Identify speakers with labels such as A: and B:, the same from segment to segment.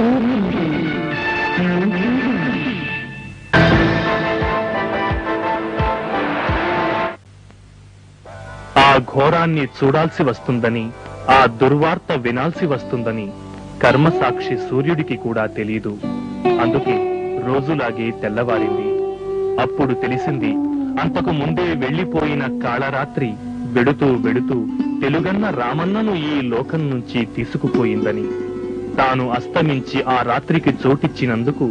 A: ఆ ఘోరాన్ని చూడాల్సి వస్తుందని, ఆ దుర్వార్త వినాల్సి వస్తుందని కర్మసాక్షి సూర్యుడికి కూడా తెలీదు. అందుకే రోజులాగే తెల్లవారింది. అప్పుడు తెలిసింది, అంతకు ముందే వెళ్లిపోయిన కాళరాత్రి వెడుతూ వెడుతూ తెలుగన్న రామన్నను ఈ లోకం నుంచి తీసుకుపోయిందని. తాను అస్తమించి ఆ రాత్రికి చోటిచ్చినందుకు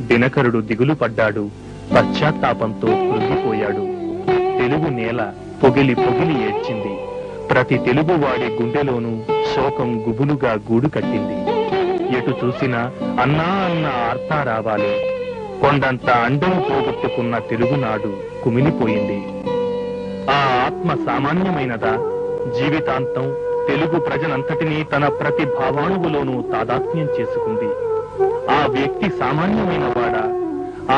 A: దినకరుడు దిగులు పడ్డాడు, పశ్చాత్తాపంతో కృంగిపోయాడు. తెలుగు నేల పొగిలి పొగిలి ఏడ్చింది. ప్రతి తెలుగువాడి గుండెలోనూ శోకం గుబులుగా గూడు కట్టింది. ఎటు చూసినా అన్నా అన్న ఆర్తా రావాలి. కొండంత అండను పోగొట్టుకున్న తెలుగునాడు కుమిలిపోయింది. ఆ ఆత్మ సామాన్యమైనదా? జీవితాంతం తెలుగు ప్రజలంతటినీ తన ప్రతి భావాణువులోనూ తాదాత్మ్యం చేసుకుంది. ఆ వ్యక్తి సామాన్యమైన వాడా?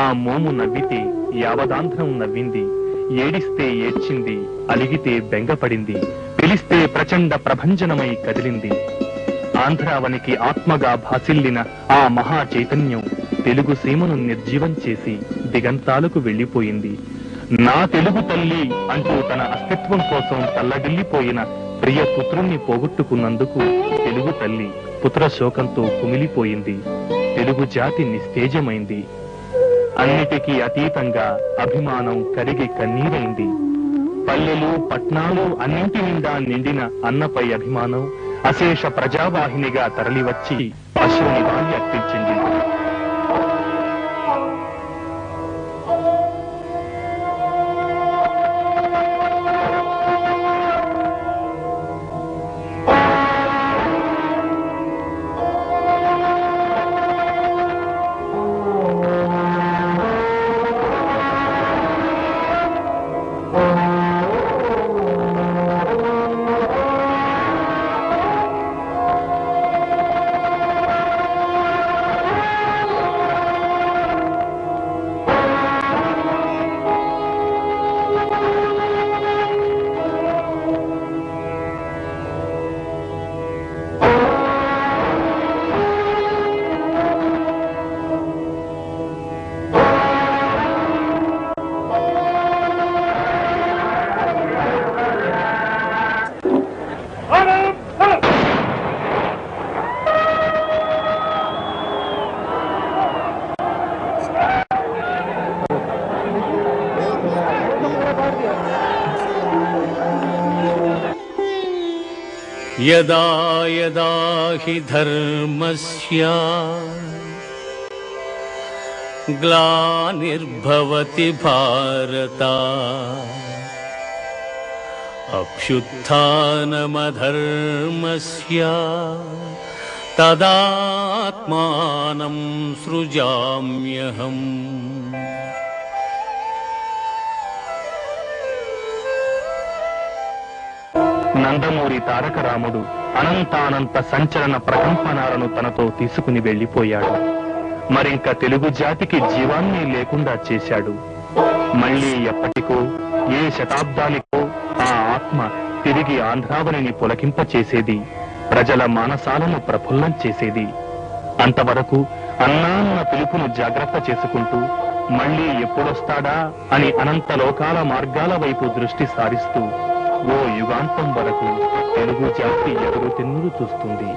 A: ఆ మోము నవ్వితే యావదాంధ్రం నవ్వింది, ఏడిస్తే ఏడ్చింది, అలిగితే బెంగపడింది, పిలిస్తే ప్రచండ ప్రభంజనమై కదిలింది. ఆంధ్రావనికి ఆత్మగా భాసిల్లిన ఆ మహా చైతన్యం తెలుగు సీమను నిర్జీవం చేసి దిగంతాలకు వెళ్లిపోయింది. నా తెలుగు తల్లి అంటూ తన అస్తిత్వం కోసం తల్లడిల్లిపోయిన ప్రియ పుత్రుణ్ణి పోగొట్టుకున్నందుకు తెలుగు తల్లి పుత్ర శోకంతో కుమిలిపోయింది. తెలుగు జాతి నిస్తేజమైంది. అన్నిటికీ అతీతంగా అభిమానం కరిగి కన్నీరైంది. పల్లెలు పట్నాలు అన్నింటి నిండా నిండిన అన్నపై అభిమానం అశేష ప్రజావాహినిగా తరలివచ్చి అశ్రునివాళి అర్పించింది.
B: यदा यदा हि धर्मस्य ग्लानिर्भवति भारत अभ्युत्थानमधर्मस्य तदात्मानं सृजाम्यहम्।
A: నందమూరి తారక రాముడు అనంతానంత సంచలన ప్రకంపనాలను తనతో తీసుకుని వెళ్లిపోయాడు. మరింక తెలుగు జాతికి జీవాన్ని లేకుండా చేశాడు. మళ్లీ ఎప్పటికో ఏ శతాబ్దానికో ఆ ఆత్మ తిరిగి ఆంధ్రావనిని పులకింపచేసేది, ప్రజల మానసాలను ప్రఫుల్లం చేసేది. అంతవరకు అన్నా అన్న పిలుపును జాగ్రత్త చేసుకుంటూ మళ్లీ ఎప్పుడొస్తాడా అని అనంత లోకాల మార్గాల వైపు దృష్టి సారిస్తూ ఓ యుగాంతం వరకు తెలుగు జాతి ఎదురు తిన్నులు చూస్తుంది.